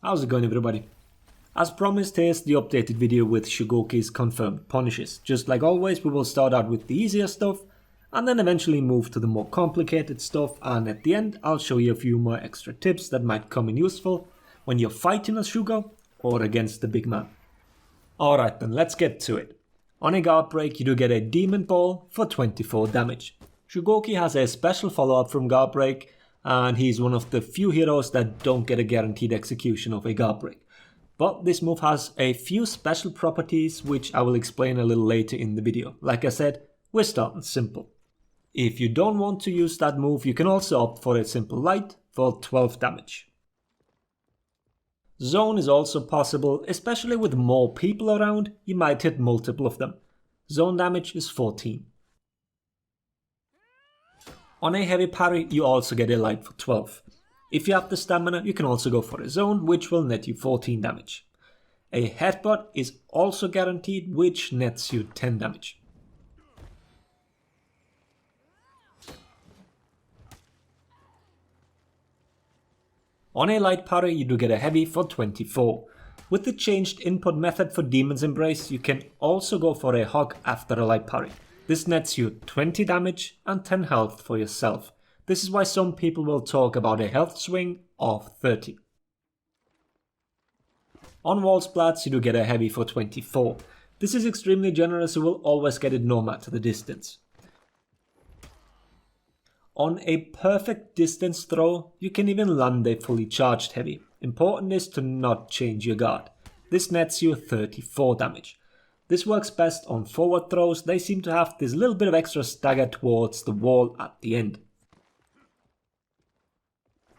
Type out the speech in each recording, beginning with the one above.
How's it going, everybody? As promised, here's the updated video with Shugoki's confirmed punishes. Just like always, we will start out with the easier stuff and then eventually move to the more complicated stuff, and at the end I'll show you a few more extra tips that might come in useful when you're fighting a Shugo or against the big man. Alright then, let's get to it. On a Guardbreak you do get a Demon Ball for 24 damage. Shugoki has a special follow-up from Guardbreak, and he's one of the few heroes that don't get a guaranteed execution of a Guardbreak. But this move has a few special properties which I will explain a little later in the video. Like I said, we're starting simple. If you don't want to use that move, you can also opt for a simple light for 12 damage. Zone is also possible, especially with more people around, you might hit multiple of them. Zone damage is 14. On a heavy parry, you also get a light for 12. If you have the stamina, you can also go for a zone, which will net you 14 damage. A headbutt is also guaranteed, which nets you 10 damage. On a light parry, you do get a heavy for 24. With the changed input method for Demon's Embrace, you can also go for a hug after a light parry. This nets you 20 damage and 10 health for yourself. This is why some people will talk about a health swing of 30. On wall splats, you do get a heavy for 24. This is extremely generous, you will always get it no matter the distance. On a perfect distance throw, you can even land a fully charged heavy. Important is to not change your guard. This nets you 34 damage. This works best on forward throws, they seem to have this little bit of extra stagger towards the wall at the end.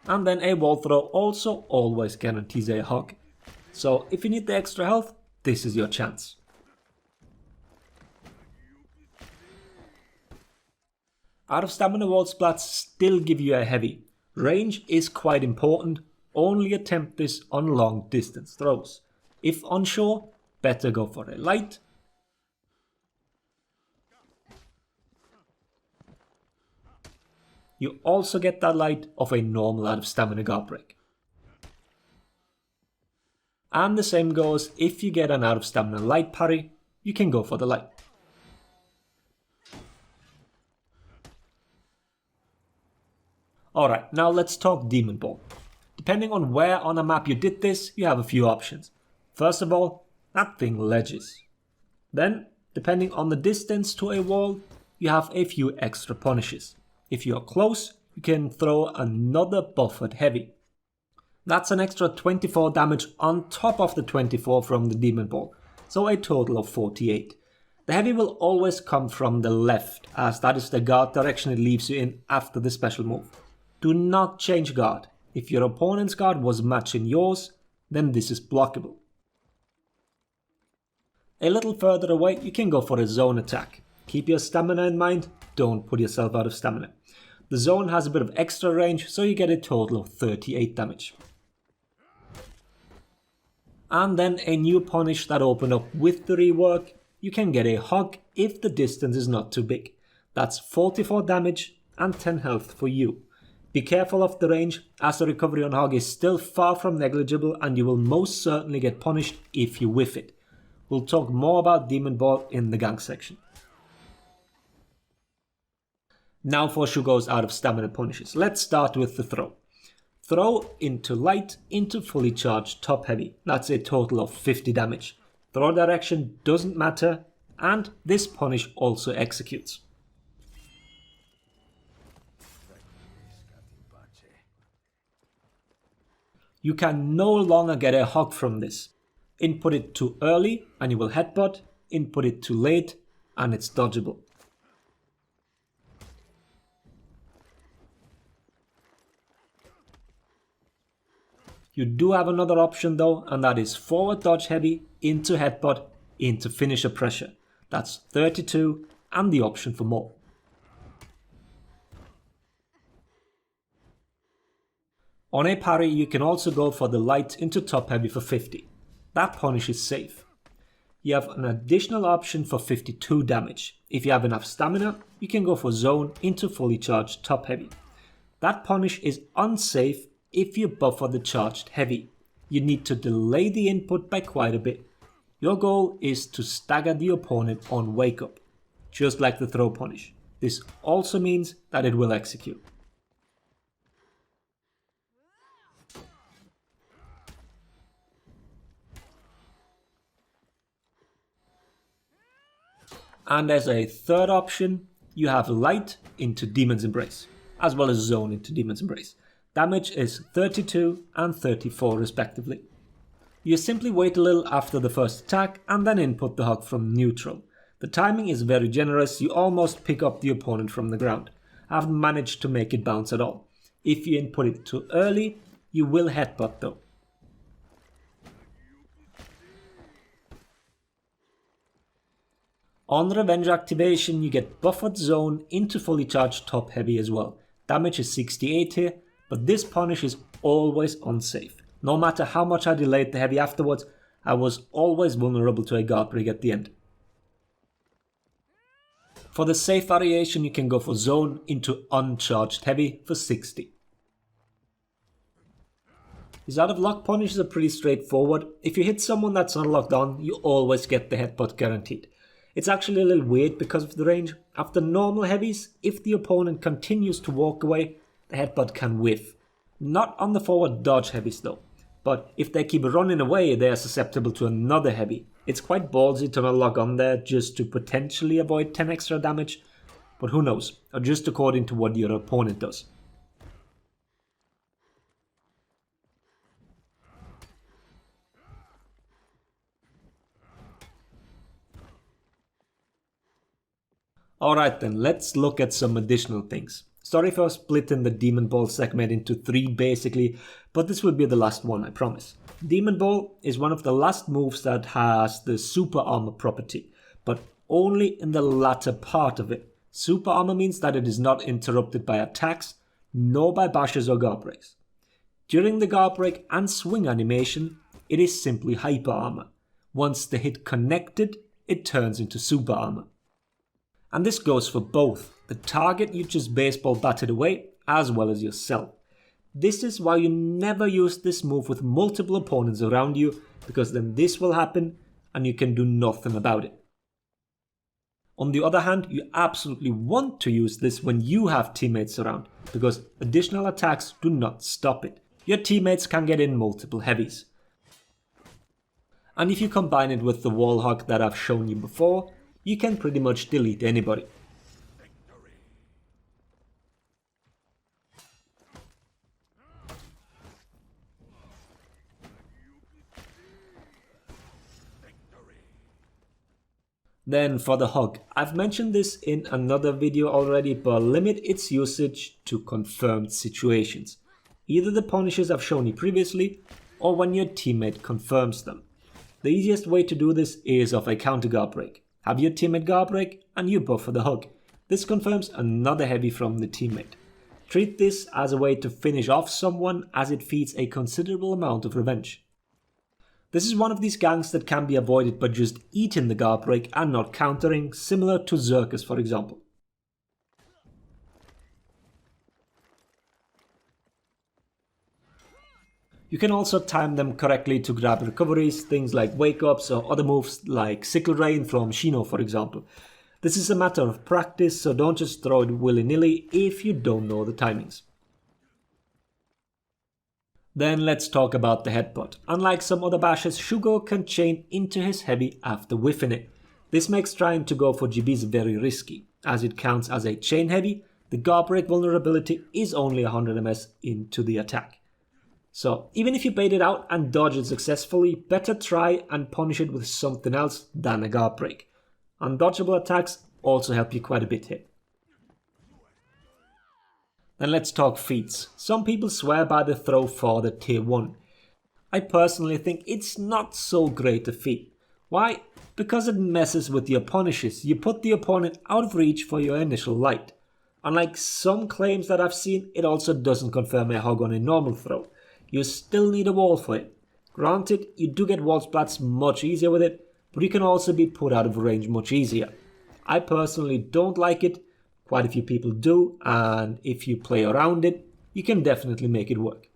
And then a wall throw also always guarantees a hug. So if you need the extra health, this is your chance. Out of stamina wall splats still give you a heavy. Range is quite important, only attempt this on long distance throws. If onshore, better go for a light. You also get that light of a normal out of stamina Guardbreak. And the same goes if you get an out of stamina light parry, you can go for the light. Alright, now let's talk Demon Ball. Depending on where on a map you did this, you have a few options. First of all, that thing ledges. Then, depending on the distance to a wall, you have a few extra punishes. If you are close, you can throw another buffered heavy. That's an extra 24 damage on top of the 24 from the Demon Ball, so a total of 48. The heavy will always come from the left, as that is the guard direction it leaves you in after the special move. Do not change guard. If your opponent's guard was matching yours, then this is blockable. A little further away, you can go for a zone attack. Keep your stamina in mind, don't put yourself out of stamina. The zone has a bit of extra range, so you get a total of 38 damage. And then a new punish that opened up with the rework, you can get a hug if the distance is not too big. That's 44 damage and 10 health for you. Be careful of the range, as the recovery on hug is still far from negligible and you will most certainly get punished if you whiff it. We'll talk more about Demon Ball in the gang section. Now for Shugo's out of stamina punishes. Let's start with the throw. Throw into light into fully charged top heavy. That's a total of 50 damage. Throw direction doesn't matter, and this punish also executes. You can no longer get a hug from this. Input it too early and you will headbutt, input it too late and it's dodgeable. You do have another option though, and that is forward dodge heavy into headbutt into finisher pressure. That's 32 and the option for more. On a parry you can also go for the light into top heavy for 50. That punish is safe. You have an additional option for 52 damage. If you have enough stamina, you can go for zone into fully charged top heavy. That punish is unsafe if you buffer the charged heavy. you need to delay the input by quite a bit. Your goal is to stagger the opponent on wake up, just like the throw punish. This also means that it will execute. And as a third option, you have Light into Demon's Embrace, as well as Zone into Demon's Embrace. Damage is 32 and 34 respectively. You simply wait a little after the first attack and then input the hug from neutral. The timing is very generous, you almost pick up the opponent from the ground. I haven't managed to make it bounce at all. If you input it too early, you will headbutt though. On Revenge activation, you get buffered Zone into fully charged top heavy as well. Damage is 68 here, but this punish is always unsafe. No matter how much I delayed the heavy afterwards, I was always vulnerable to a Guardbreak at the end. For the safe variation, you can go for Zone into uncharged heavy for 60. His out of lock punishes are pretty straightforward. If you hit someone that's not locked on, you always get the headbutt guaranteed. It's actually a little weird because of the range. After normal heavies, if the opponent continues to walk away, the headbutt can whiff. Not on the forward dodge heavies though, but if they keep running away, they are susceptible to another heavy. It's quite ballsy to not lock on there just to potentially avoid 10 extra damage, but who knows, or just according to what your opponent does. Alright then, let's look at some additional things. Sorry for splitting the Demon Ball segment into 3 basically, but this will be the last one, I promise. Demon Ball is one of the last moves that has the super armor property, but only in the latter part of it. Super armor means that it is not interrupted by attacks, nor by bashes or Guardbreaks. During the Guardbreak and swing animation, it is simply hyper armor. Once the hit connected, it turns into super armor. And this goes for both the target you just baseball batted away as well as yourself. This is why you never use this move with multiple opponents around you, because then this will happen and you can do nothing about it. On the other hand, you absolutely want to use this when you have teammates around, because additional attacks do not stop it. Your teammates can get in multiple heavies. And if you combine it with the wall hug that I've shown you before, you can pretty much delete anybody. Then for the hug, I've mentioned this in another video already, but limit its usage to confirmed situations. Either the punishes I've shown you previously, or when your teammate confirms them. The easiest way to do this is of a counter Guardbreak. Have your teammate Guardbreak and you buffer the hug. This confirms another heavy from the teammate. Treat this as a way to finish off someone, as it feeds a considerable amount of revenge. This is one of these ganks that can be avoided by just eating the Guardbreak and not countering, similar to Zerkus for example. You can also time them correctly to grab recoveries, things like wake-ups or other moves like Sickle Rain from Shino for example. This is a matter of practice, so don't just throw it willy-nilly if you don't know the timings. Then let's talk about the headbutt. Unlike some other bashes, Shugo can chain into his heavy after whiffing it. This makes trying to go for GBs very risky. As it counts as a chain heavy, the Guardbreak vulnerability is only 100 ms into the attack. So even if you bait it out and dodge it successfully, better try and punish it with something else than a Guardbreak. Undodgeable attacks also help you quite a bit here. Then let's talk feats. Some people swear by the throw for the tier 1. I personally think it's not so great a feat. Why? Because it messes with your punishes. You put the opponent out of reach for your initial light. Unlike some claims that I've seen, it also doesn't confirm a hug on a normal throw. You still need a wall for it. Granted, you do get wall splats much easier with it, but you can also be put out of range much easier. I personally don't like it, quite a few people do, and if you play around it, you can definitely make it work.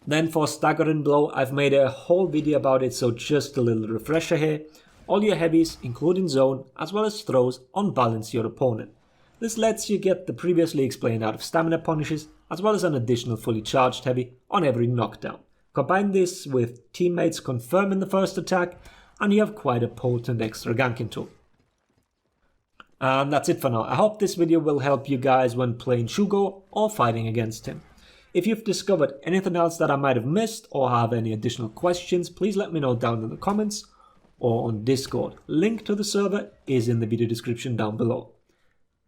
Then for stagger and blow, I've made a whole video about it, so just a little refresher here. All your heavies, including zone, as well as throws, unbalance your opponent. This lets you get the previously explained out of stamina punishes, as well as an additional fully charged heavy on every knockdown. Combine this with teammates confirming the first attack, and you have quite a potent extra ganking tool. And that's it for now. I hope this video will help you guys when playing Shugo or fighting against him. If you've discovered anything else that I might have missed or have any additional questions, please let me know down in the comments or on Discord. Link to the server is in the video description down below.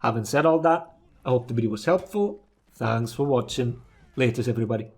Having said all that, I hope the video was helpful. Thanks for watching. Laters everybody.